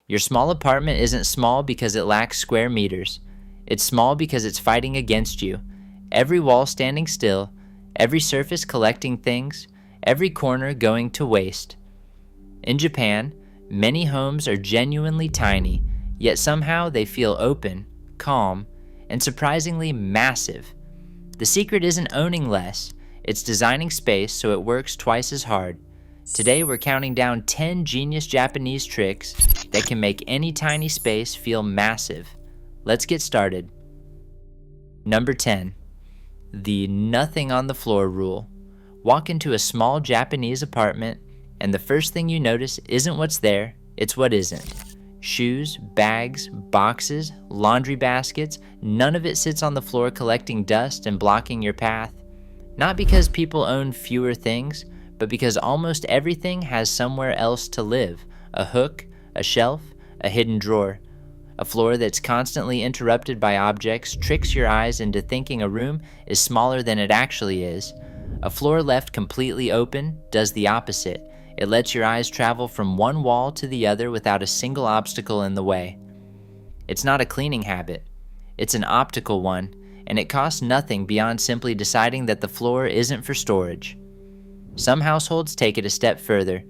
Your small apartment isn't small because it lacks square meters. It's small because it's fighting against you. Every wall standing still, every surface collecting things, every corner going to waste. In Japan, many homes are genuinely tiny, yet somehow they feel open, calm, and surprisingly massive. The secret isn't owning less, it's designing space so it works twice as hard. Today we're counting down 10 genius Japanese tricks that can make any tiny space feel massive. Let's get started. Number 10. The nothing on the floor rule. Walk into a small Japanese apartment, and the first thing you notice isn't what's there, it's what isn't. Shoes, bags, boxes, laundry baskets, none of it sits on the floor collecting dust and blocking your path. Not because people own fewer things, but because almost everything has somewhere else to live. A hook, a shelf, a hidden drawer. A floor that's constantly interrupted by objects tricks your eyes into thinking a room is smaller than it actually is. A floor left completely open does the opposite. It lets your eyes travel from one wall to the other without a single obstacle in the way. It's not a cleaning habit. It's an optical one, and it costs nothing beyond simply deciding that the floor isn't for storage. Some households take it a step further,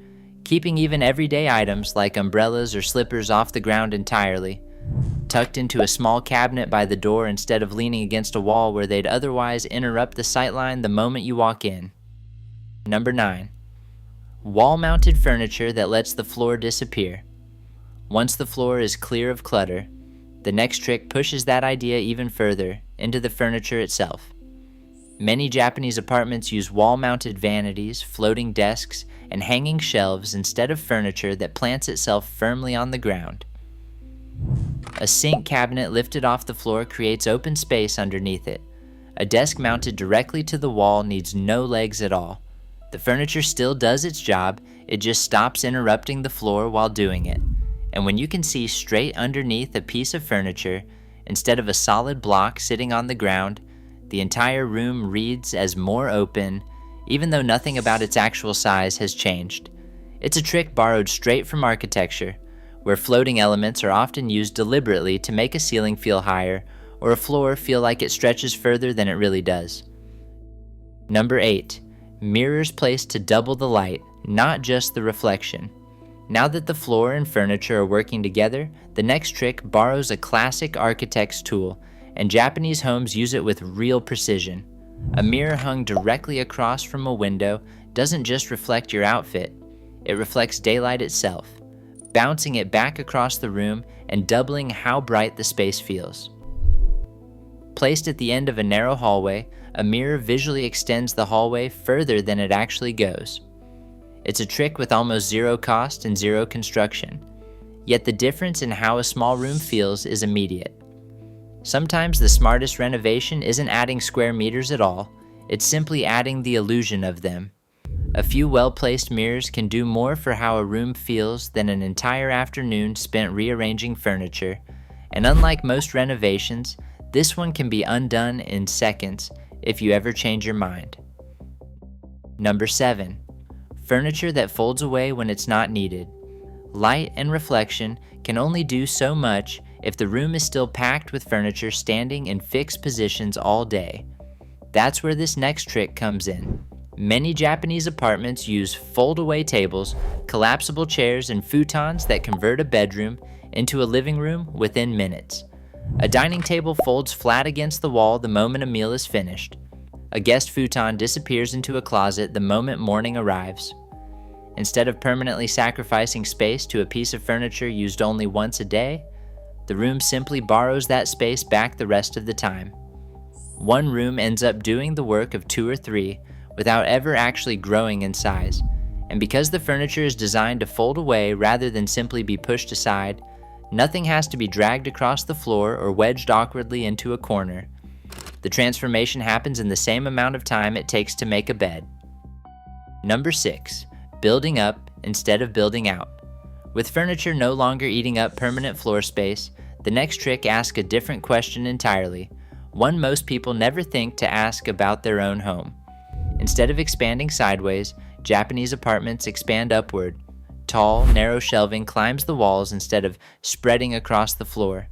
keeping even everyday items like umbrellas or slippers off the ground entirely, tucked into a small cabinet by the door instead of leaning against a wall where they'd otherwise interrupt the sightline the moment you walk in. Number 9. Wall-mounted furniture that lets the floor disappear. Once the floor is clear of clutter, the next trick pushes that idea even further into the furniture itself. Many Japanese apartments use wall-mounted vanities, floating desks, and hanging shelves instead of furniture that plants itself firmly on the ground. A sink cabinet lifted off the floor creates open space underneath it. A desk mounted directly to the wall needs no legs at all. The furniture still does its job, it just stops interrupting the floor while doing it. And when you can see straight underneath a piece of furniture, instead of a solid block sitting on the ground, the entire room reads as more open, even though nothing about its actual size has changed. It's a trick borrowed straight from architecture, where floating elements are often used deliberately to make a ceiling feel higher or a floor feel like it stretches further than it really does. Number 8. Mirrors placed to double the light, not just the reflection. Now that the floor and furniture are working together, the next trick borrows a classic architect's tool, and Japanese homes use it with real precision. A mirror hung directly across from a window doesn't just reflect your outfit, it reflects daylight itself, bouncing it back across the room and doubling how bright the space feels. Placed at the end of a narrow hallway, a mirror visually extends the hallway further than it actually goes. It's a trick with almost zero cost and zero construction, yet the difference in how a small room feels is immediate. Sometimes the smartest renovation isn't adding square meters at all, it's simply adding the illusion of them. A few well-placed mirrors can do more for how a room feels than an entire afternoon spent rearranging furniture, and unlike most renovations, this one can be undone in seconds if you ever change your mind. Number 7. Furniture that folds away when it's not needed. Light and reflection can only do so much if the room is still packed with furniture standing in fixed positions all day. That's where this next trick comes in. Many Japanese apartments use fold-away tables, collapsible chairs, and futons that convert a bedroom into a living room within minutes. A dining table folds flat against the wall the moment a meal is finished. A guest futon disappears into a closet the moment morning arrives. Instead of permanently sacrificing space to a piece of furniture used only once a day, the room simply borrows that space back the rest of the time. One room ends up doing the work of 2 or 3 without ever actually growing in size. And because the furniture is designed to fold away rather than simply be pushed aside, nothing has to be dragged across the floor or wedged awkwardly into a corner. The transformation happens in the same amount of time it takes to make a bed. Number 6. Building up instead of building out. With furniture no longer eating up permanent floor space, the next trick asks a different question entirely, one most people never think to ask about their own home. Instead of expanding sideways, Japanese apartments expand upward. Tall, narrow shelving climbs the walls instead of spreading across the floor.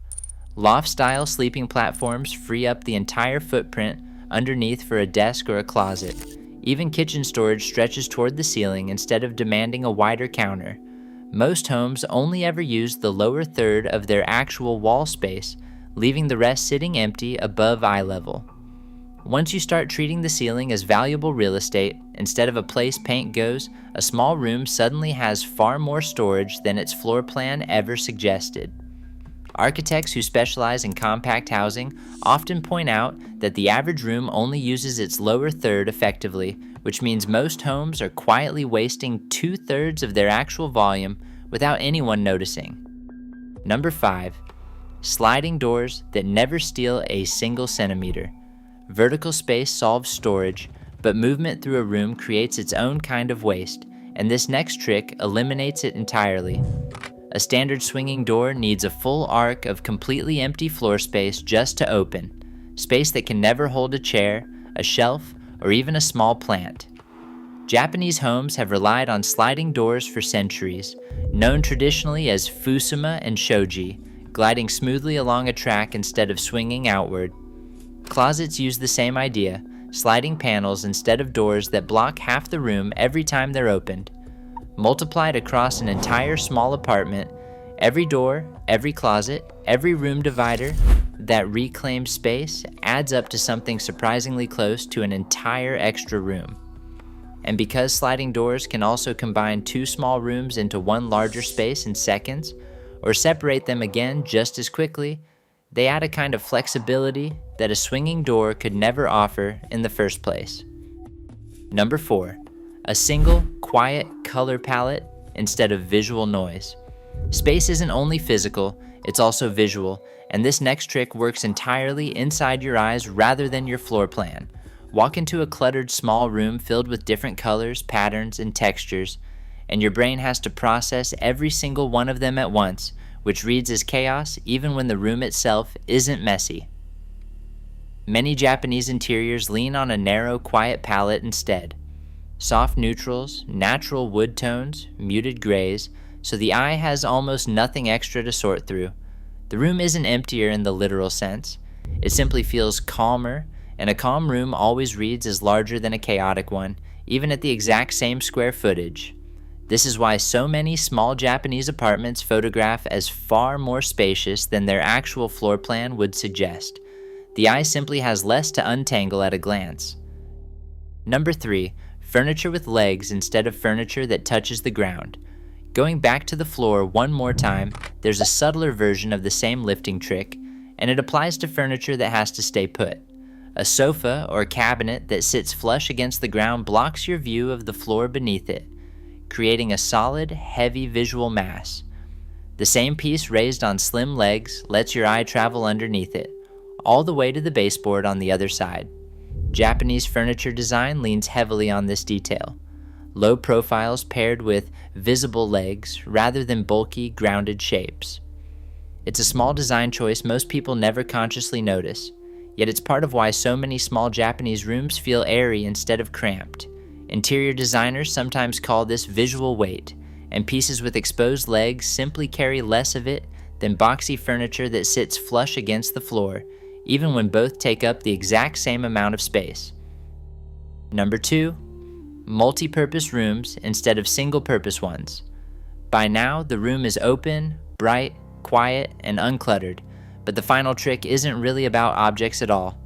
Loft-style sleeping platforms free up the entire footprint underneath for a desk or a closet. Even kitchen storage stretches toward the ceiling instead of demanding a wider counter. Most homes only ever use the lower third of their actual wall space, leaving the rest sitting empty above eye level. Once you start treating the ceiling as valuable real estate, instead of a place paint goes, a small room suddenly has far more storage than its floor plan ever suggested. Architects who specialize in compact housing often point out that the average room only uses its lower third effectively, which means most homes are quietly wasting 2/3 of their actual volume without anyone noticing. Number 5. Sliding doors that never steal a single centimeter. Vertical space solves storage, but movement through a room creates its own kind of waste, and this next trick eliminates it entirely. A standard swinging door needs a full arc of completely empty floor space just to open, space that can never hold a chair, a shelf, or even a small plant. Japanese homes have relied on sliding doors for centuries, known traditionally as fusuma and shoji, gliding smoothly along a track instead of swinging outward. Closets use the same idea, sliding panels instead of doors that block half the room every time they're opened. Multiplied across an entire small apartment, every door, every closet, every room divider that reclaimed space adds up to something surprisingly close to an entire extra room. And because sliding doors can also combine two small rooms into one larger space in seconds, or separate them again just as quickly, they add a kind of flexibility that a swinging door could never offer in the first place. Number 4. A single, quiet color palette instead of visual noise. Space isn't only physical, it's also visual, and this next trick works entirely inside your eyes rather than your floor plan. Walk into a cluttered small room filled with different colors, patterns, and textures, and your brain has to process every single one of them at once, which reads as chaos even when the room itself isn't messy. Many Japanese interiors lean on a narrow, quiet palette instead. Soft neutrals, natural wood tones, muted grays, so the eye has almost nothing extra to sort through. The room isn't emptier in the literal sense. It simply feels calmer, and a calm room always reads as larger than a chaotic one, even at the exact same square footage. This is why so many small Japanese apartments photograph as far more spacious than their actual floor plan would suggest. The eye simply has less to untangle at a glance. Number 3. Furniture with legs instead of furniture that touches the ground. Going back to the floor one more time, there's a subtler version of the same lifting trick, and it applies to furniture that has to stay put. A sofa or cabinet that sits flush against the ground blocks your view of the floor beneath it, creating a solid, heavy visual mass. The same piece raised on slim legs lets your eye travel underneath it, all the way to the baseboard on the other side. Japanese furniture design leans heavily on this detail. Low profiles paired with visible legs rather than bulky, grounded shapes. It's a small design choice most people never consciously notice, yet it's part of why so many small Japanese rooms feel airy instead of cramped. Interior designers sometimes call this visual weight, and pieces with exposed legs simply carry less of it than boxy furniture that sits flush against the floor, even when both take up the exact same amount of space. Number 2. Multi-purpose rooms instead of single-purpose ones. By now, the room is open, bright, quiet, and uncluttered, but the final trick isn't really about objects at all.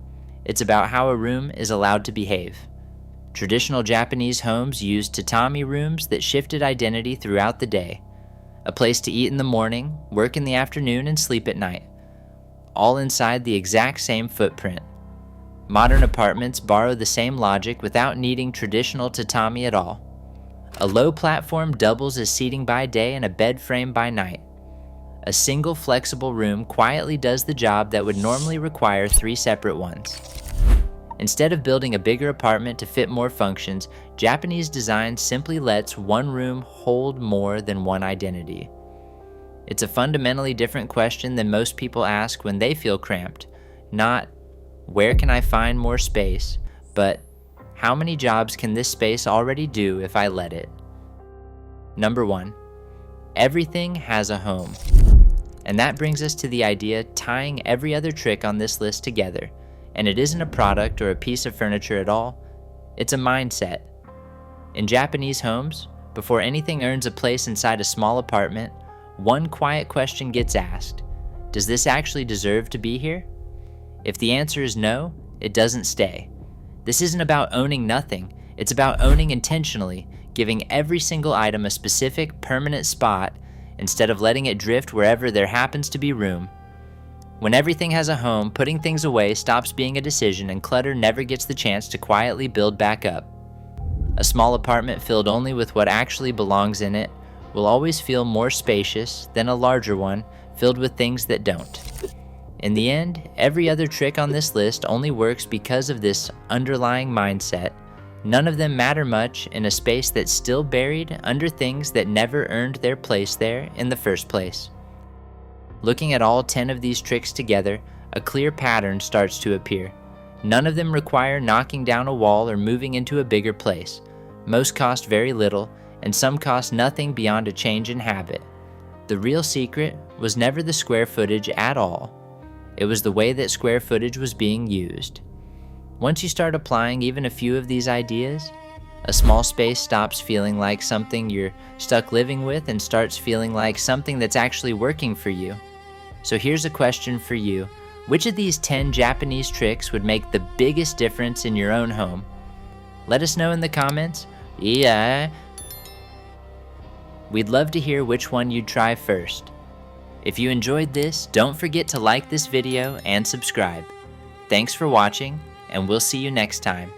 It's about how a room is allowed to behave. Traditional Japanese homes used tatami rooms that shifted identity throughout the day. A place to eat in the morning, work in the afternoon, and sleep at night. All inside the exact same footprint. Modern apartments borrow the same logic without needing traditional tatami at all. A low platform doubles as seating by day and a bed frame by night. A single flexible room quietly does the job that would normally require 3 separate ones. Instead of building a bigger apartment to fit more functions, Japanese design simply lets one room hold more than one identity. It's a fundamentally different question than most people ask when they feel cramped. Not, where can I find more space, but how many jobs can this space already do if I let it? Number 1. Everything has a home. And that brings us to the idea tying every other trick on this list together. And it isn't a product or a piece of furniture at all, it's a mindset. In Japanese homes, before anything earns a place inside a small apartment, one quiet question gets asked: does this actually deserve to be here? If the answer is no, it doesn't stay. This isn't about owning nothing, it's about owning intentionally, giving every single item a specific, permanent spot instead of letting it drift wherever there happens to be room. When everything has a home, putting things away stops being a decision and clutter never gets the chance to quietly build back up. A small apartment filled only with what actually belongs in it will always feel more spacious than a larger one filled with things that don't. In the end, every other trick on this list only works because of this underlying mindset. None of them matter much in a space that's still buried under things that never earned their place there in the first place. Looking at all 10 of these tricks together, a clear pattern starts to appear. None of them require knocking down a wall or moving into a bigger place. Most cost very little, and some cost nothing beyond a change in habit. The real secret was never the square footage at all. It was the way that square footage was being used. Once you start applying even a few of these ideas, a small space stops feeling like something you're stuck living with and starts feeling like something that's actually working for you. So here's a question for you. Which of these 10 Japanese tricks would make the biggest difference in your own home? Let us know in the comments. Yeah. We'd love to hear which one you'd try first. If you enjoyed this, don't forget to like this video and subscribe. Thanks for watching, and we'll see you next time.